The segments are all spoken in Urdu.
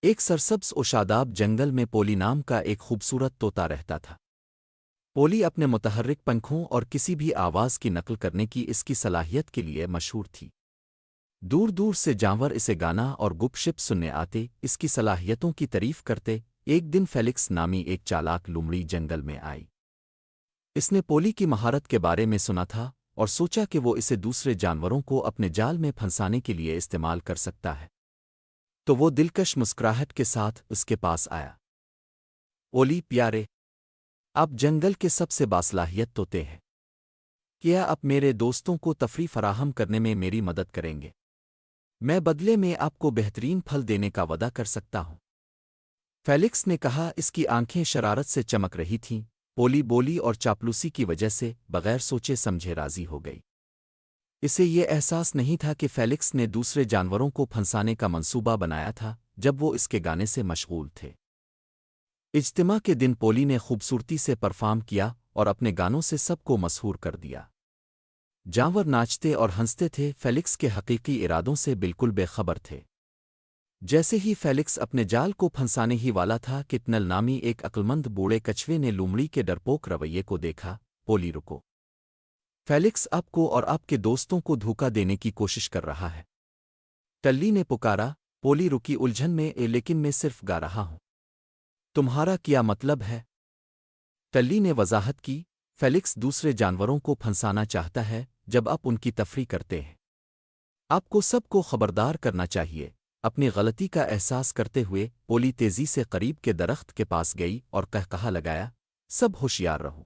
ایک سرسبز و شاداب جنگل میں پولی نام کا ایک خوبصورت طوطا رہتا تھا۔ پولی اپنے متحرک پنکھوں اور کسی بھی آواز کی نقل کرنے کی اس کی صلاحیت کے لیے مشہور تھی۔ دور دور سے جانور اسے گانا اور گپ شپ سننے آتے، اس کی صلاحیتوں کی تعریف کرتے۔ ایک دن فیلکس نامی ایک چالاک لومڑی جنگل میں آئی۔ اس نے پولی کی مہارت کے بارے میں سنا تھا اور سوچا کہ وہ اسے دوسرے جانوروں کو اپنے جال میں پھنسانے کے لیے استعمال کر سکتا ہے۔ تو وہ دلکش مسکراہٹ کے ساتھ اس کے پاس آیا۔ پولی پیارے، آپ جنگل کے سب سے باصلاحیت طوطے ہیں۔ کیا آپ میرے دوستوں کو تفریح فراہم کرنے میں میری مدد کریں گے؟ میں بدلے میں آپ کو بہترین پھل دینے کا وعدہ کر سکتا ہوں۔ فیلکس نے کہا، اس کی آنکھیں شرارت سے چمک رہی تھیں۔ پولی بولی اور چاپلوسی کی وجہ سے بغیر سوچے سمجھے راضی ہو گئی۔ اسے یہ احساس نہیں تھا کہ فیلکس نے دوسرے جانوروں کو پھنسانے کا منصوبہ بنایا تھا جب وہ اس کے گانے سے مشغول تھے۔ اجتماع کے دن پولی نے خوبصورتی سے پرفارم کیا اور اپنے گانوں سے سب کو مسحور کر دیا۔ جانور ناچتے اور ہنستے تھے، فیلکس کے حقیقی ارادوں سے بالکل بے خبر تھے۔ جیسے ہی فیلکس اپنے جال کو پھنسانے ہی والا تھا کہ ٹنل نامی ایک عقلمند بوڑھے کچھوے نے لومڑی کے ڈرپوک رویے کو دیکھا۔ پولی رکو، فیلکس آپ کو اور آپ کے دوستوں کو دھوکہ دینے کی کوشش کر رہا ہے۔ ٹلی نے پکارا۔ پولی رکی الجھن میں، لیکن میں صرف گا رہا ہوں۔ تمہارا کیا مطلب ہے؟ ٹلی نے وضاحت کی، فیلکس دوسرے جانوروں کو پھنسانا چاہتا ہے جب آپ ان کی تفریح کرتے ہیں۔ آپ کو سب کو خبردار کرنا چاہیے۔ اپنی غلطی کا احساس کرتے ہوئے پولی تیزی سے قریب کے درخت کے پاس گئی اور کہا لگایا، سب ہوشیار رہو۔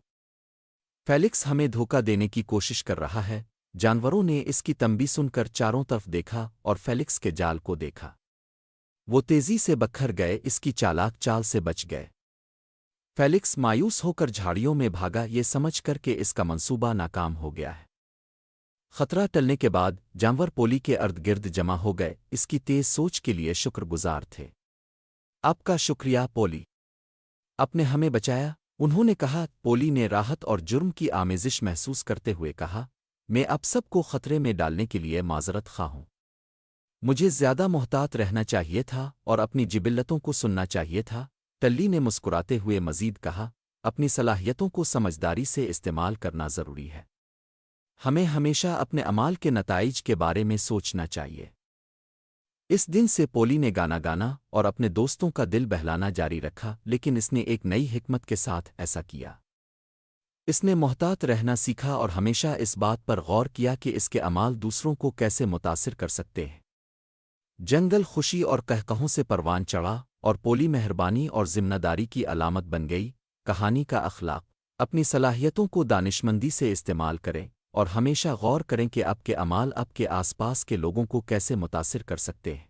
فیلکس ہمیں دھوکہ دینے کی کوشش کر رہا ہے۔ جانوروں نے اس کی تنبیہ سن کر چاروں طرف دیکھا اور فیلکس کے جال کو دیکھا۔ وہ تیزی سے بکھر گئے، اس کی چالاک چال سے بچ گئے۔ فیلکس مایوس ہو کر جھاڑیوں میں بھاگا، یہ سمجھ کر کہ اس کا منصوبہ ناکام ہو گیا ہے۔ خطرہ ٹلنے کے بعد جانور پولی کے ارد گرد جمع ہو گئے، اس کی تیز سوچ کے لیے شکر گزار تھے۔ آپ کا شکریہ پولی، آپ نے ہمیں بچایا، انہوں نے کہا۔ پولی نے راحت اور جرم کی آمیزش محسوس کرتے ہوئے کہا، میں آپ سب کو خطرے میں ڈالنے کے لیے معذرت خواہ ہوں۔ مجھے زیادہ محتاط رہنا چاہیے تھا اور اپنی جبلتوں کو سننا چاہیے تھا۔ ٹلی نے مسکراتے ہوئے مزید کہا، اپنی صلاحیتوں کو سمجھداری سے استعمال کرنا ضروری ہے۔ ہمیں ہمیشہ اپنے اعمال کے نتائج کے بارے میں سوچنا چاہیے۔ اس دن سے پولی نے گانا اور اپنے دوستوں کا دل بہلانا جاری رکھا، لیکن اس نے ایک نئی حکمت کے ساتھ ایسا کیا۔ اس نے محتاط رہنا سیکھا اور ہمیشہ اس بات پر غور کیا کہ اس کے اعمال دوسروں کو کیسے متاثر کر سکتے ہیں۔ جنگل خوشی اور قہقہوں سے پروان چڑھا اور پولی مہربانی اور ذمہ داری کی علامت بن گئی۔ کہانی کا اخلاق: اپنی صلاحیتوں کو دانشمندی سے استعمال کریں اور ہمیشہ غور کریں کہ آپ کے اعمال آپ کے آس پاس کے لوگوں کو کیسے متاثر کر سکتے ہیں۔